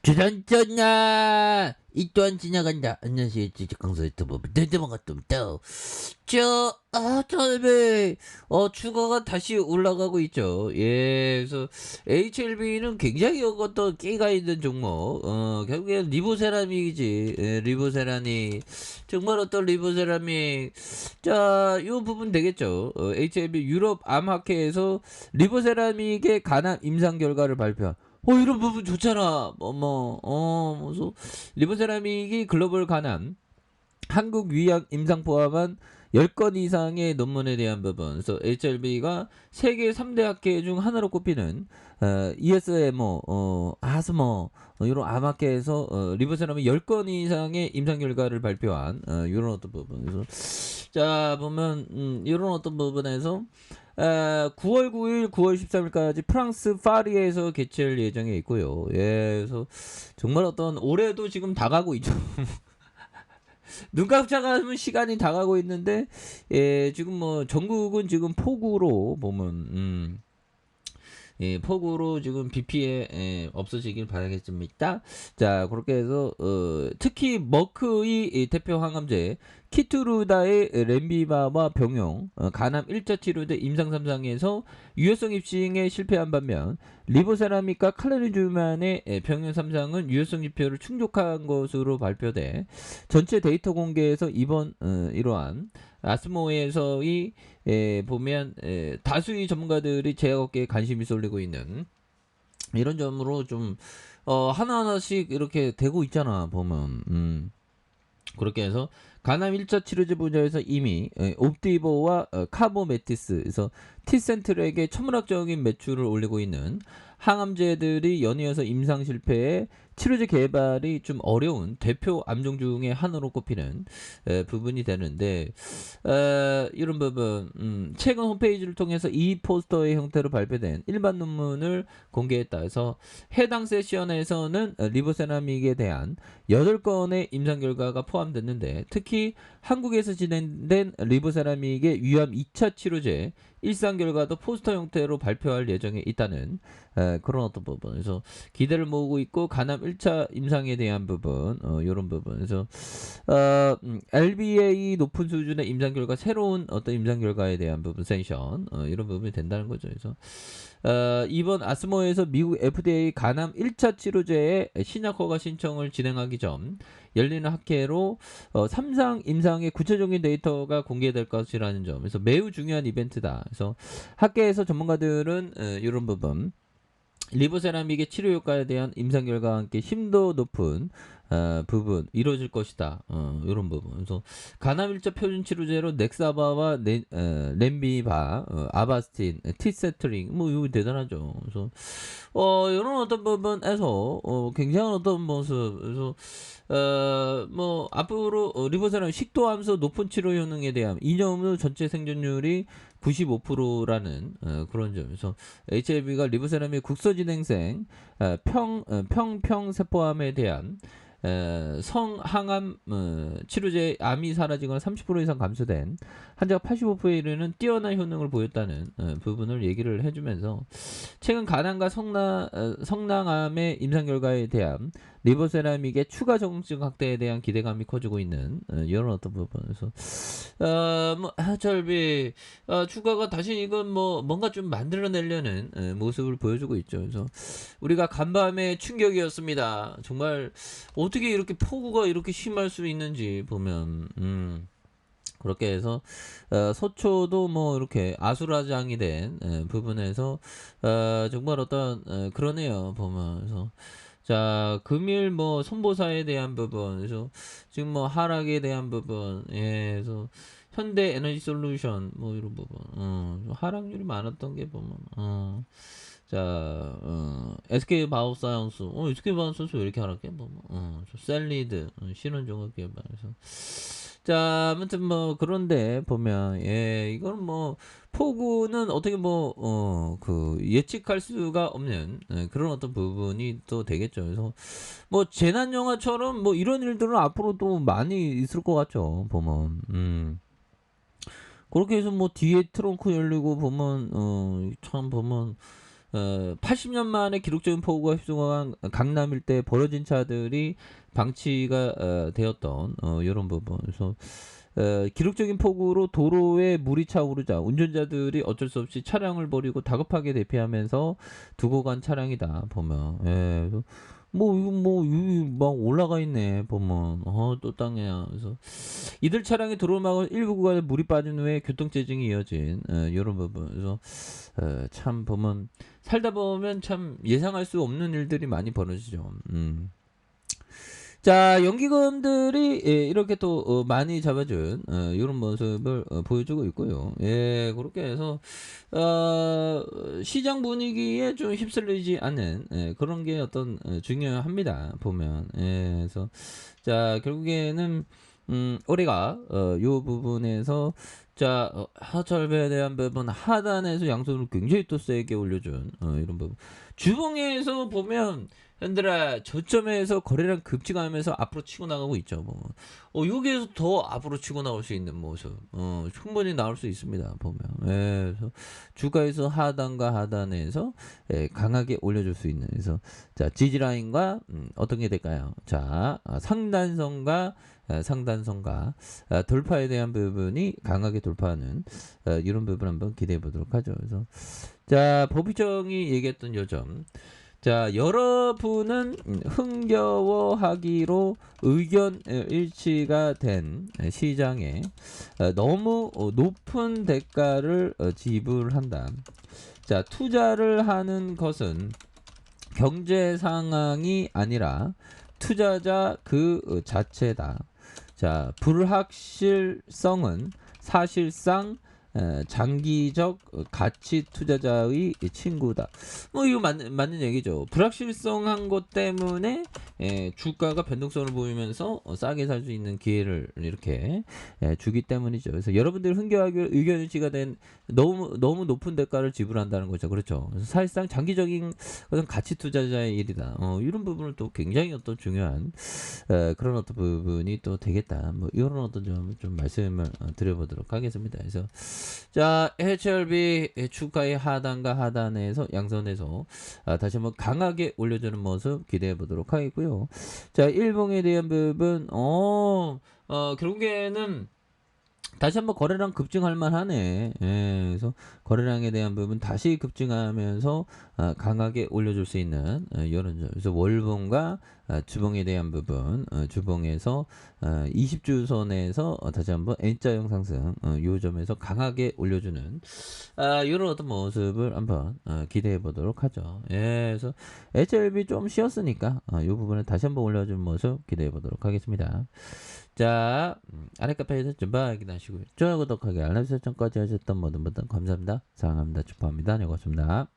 주단전나 이 또한 지나간다. 안녕하세요. 지직강서 유튜브 내대방가또 철배 추가가 다시 올라가고 있죠. 예, 그래서 HLB는 굉장히 어떤 끼가 있는 종목. 결국엔 리보세라믹이지. 예, 리보세라믹. 정말 어떤 리보세라믹. 자, 요 부분 되겠죠. HLB 유럽 암학회에서 리보세라믹의 간암 임상 결과를 발표한. 이런 부분 좋잖아. 그래서 리보세라믹이 글로벌 간암 한국 위약 임상 포함한 10건 이상의 논문에 대한 부분. 그래서 HLB가 세계 3대 학회 중 하나로 꼽히는 ESMO, 아스모 이런 암학회에서 리보세라믹 10건 이상의 임상 결과를 발표한 이런 어떤 부분. 그래서 자 보면 이런 어떤 부분에서 9월 9일, 9월 13일까지 프랑스 파리에서 개최할 예정에 있고요. 예, 그래서 정말 어떤 올해도 지금 다가고 있죠. 눈 깜짝하면 시간이 다가고 있는데, 예, 지금 뭐 전국은 지금 폭우로 보면, 예, 폭우로 지금 비 피해 없어지길 바라겠습니다. 자, 그렇게 해서 특히 머크의 대표 항암제 키투루다의 렘비바와 병용 간암 1차 치료제 임상 3상에서 유효성 입증에 실패한 반면 리보세라믹과 칼리주만의 병용 3상은 유효성 지표를 충족한 것으로 발표돼 전체 데이터 공개에서 이번 이러한 아스모에서의 보면 다수의 전문가들이 제약업계에 관심이 쏠리고 있는 이런 점으로 좀 하나하나씩 이렇게 되고 있잖아 보면 그렇게 해서 간암 1차 치료제 분야에서 이미 옵디보와 카보메티스에서 티센트렉의 천문학적인 매출을 올리고 있는 항암제들이 연이어서 임상 실패에 치료제 개발이 좀 어려운 대표 암종 중에 하나로 꼽히는 부분이 되는데 이런 부분 최근 홈페이지를 통해서 이 포스터의 형태로 발표된 일반 논문을 공개했다 해서 해당 세션에서는 리보세라믹에 대한 8건의 임상 결과가 포함됐는데 특히 한국에서 진행된 리보세라믹의 위암 2차 치료제 일상 결과도 포스터 형태로 발표할 예정에 있다는 그런 어떤 부분에서 기대를 모으고 있고 간암 1차 임상에 대한 부분 이런 부분에서 LBA 높은 수준의 임상 결과 새로운 어떤 임상 결과에 대한 부분 세션 이런 부분이 된다는 거죠. 그래서 이번 아스모에서 미국 FDA 간암 1차 치료제의 신약 허가 신청을 진행하기 전 열리는 학회로 3상 임상의 구체적인 데이터가 공개될 것이라는 점. 그래서 매우 중요한 이벤트다. 그래서 학계에서 전문가들은 이런 부분 리보세라믹의 치료 효과에 대한 임상 결과와 함께 심도 높은 부분 이루어질 것이다. 이런 부분. 그래서 간암 1차 표준 치료제로 넥사바와 렘비바, 아바스틴, 티세트링 뭐 이거 대단하죠. 그래서 이런 어떤 부분에서 굉장한 어떤 모습. 그래서 뭐 앞으로 리보세라믹 식도암소 높은 치료 효능에 대한 이념의 전체 생존율이 95%라는 그런 점에서 HIV가 리보세라믹 국소진행생 평평세포암에 대한 성항암 치료제 암이 사라지거나 30% 이상 감소된 환자가 85%에 이르는 뛰어난 효능을 보였다는 부분을 얘기를 해주면서 최근 간암과 성낭암의 임상 결과에 대한 리보세라믹의 추가 적응증 확대에 대한 기대감이 커지고 있는 이런 어떤 부분에서 철비 추가가 다시 이건 뭐 뭔가 좀 만들어내려는 모습을 보여주고 있죠. 그래서 우리가 간밤의 충격이었습니다. 정말 어떻게 이렇게 폭우가 이렇게 심할 수 있는지 보면 그렇게 해서 소초도 뭐 이렇게 아수라장이 된 부분에서 정말 어떤 그러네요 보면. 그래서 자 금일 뭐 손보사에 대한 부분 그래서 지금 뭐 하락에 대한 부분 그래서 현대 에너지 솔루션 뭐 이런 부분 하락률이 많았던 게 보면 자 SK 바이오사이언스 SK 바이오사이언스 왜 이렇게 하락해 보면 셀리드 신원종합개발에서 자 아무튼 뭐 그런데 보면 이거는 뭐 폭우는 어떻게 뭐 그 예측할 수가 없는 그런 어떤 부분이 또 되겠죠. 그래서 뭐 재난 영화처럼 뭐 이런 일들은 앞으로도 많이 있을 것 같죠. 보면 그렇게 해서 뭐 뒤에 트렁크 열리고 보면 참 보면 80년 만에 기록적인 폭우가 휩쓸어간 강남 일대에 벌어진 차들이 방치가 되었던 요런 부분. 그래서 기록적인 폭우로 도로에 물이 차오르자 운전자들이 어쩔 수 없이 차량을 버리고 다급하게 대피하면서 두고 간 차량이다 보면. 예, 그래서 뭐 이거 뭐 여기 막 올라가 있네 보면. 또 땅이야. 그래서 이들 차량이 도로막을 일부 구간에 물이 빠진 후에 교통체증이 이어진 요런 부분. 그래서 참 보면 살다 보면 참 예상할 수 없는 일들이 많이 벌어지죠. 자, 연기금들이 이렇게 또 많이 잡아준 이런 모습을 보여주고 있고요. 예, 그렇게 해서 시장 분위기에 좀 휩쓸리지 않는 그런 게 어떤 중요합니다. 보면. 예, 그래서 자, 결국에는 우리가 요 부분에서 자, 하철배에 대한 부분 하단에서 양손을 굉장히 또 세게 올려준 이런 부분. 주봉에서 보면 현들아 저점에서 거래량 급증하면서 앞으로 치고 나가고 있죠. 뭐. 여기에서 더 앞으로 치고 나올 수 있는 모습 충분히 나올 수 있습니다. 보면. 예, 그래서 주가에서 하단과 하단에서 강하게 올려줄 수 있는. 그래서 자, 지지라인과 어떤 게 될까요? 자, 상단선과 상단선과 돌파에 대한 부분이 강하게 돌파하는 이런 부분 한번 기대해 보도록 하죠. 그래서 자, 법의정이 얘기했던 요점. 자, 여러분은 흥겨워하기로 의견 일치가 된 시장에 너무 높은 대가를 지불한다. 자, 투자를 하는 것은 경제 상황이 아니라 투자자 그 자체다. 자, 불확실성은 사실상 장기적 가치 투자자의 친구다. 뭐 이거 맞는 얘기죠. 불확실성한 것 때문에 주가가 변동성을 보이면서 싸게 살 수 있는 기회를 이렇게 주기 때문이죠. 그래서 여러분들 흥겨워하기로 의견 일치가 된 너무 높은 대가를 지불한다는 거죠. 그렇죠. 그래서 사실상 장기적인 어떤 가치 투자자의 일이다. 이런 부분을 또 굉장히 어떤 중요한 그런 어떤 부분이 또 되겠다. 뭐 이런 어떤 좀 말씀을 드려보도록 하겠습니다. 그래서 자, HLB 주가의 하단과 하단에서 양선에서 다시 한번 강하게 올려주는 모습 기대해 보도록 하겠고요. 자, 일봉에 대한 부분 결국에는 다시 한번 거래량 급증할 만하네. 예, 그래서 거래량에 대한 부분 다시 급증하면서 강하게 올려줄 수 있는 이런 점. 그래서 월봉과 주봉에 대한 부분, 주봉에서 20주선에서 다시 한번 N자형 상승, 요 점에서 강하게 올려주는 이런 어떤 모습을 한번 기대해 보도록 하죠. 예, 그래서 HLB 좀 쉬었으니까 이 부분을 다시 한번 올려주는 모습 기대해 보도록 하겠습니다. 자, 아래 카페에서 좀 확인하시고요. 좋아요, 구독하기, 알람 설정까지 하셨던 모든 분들 감사합니다. 사랑합니다. 축하합니다. 네, 고맙습니다.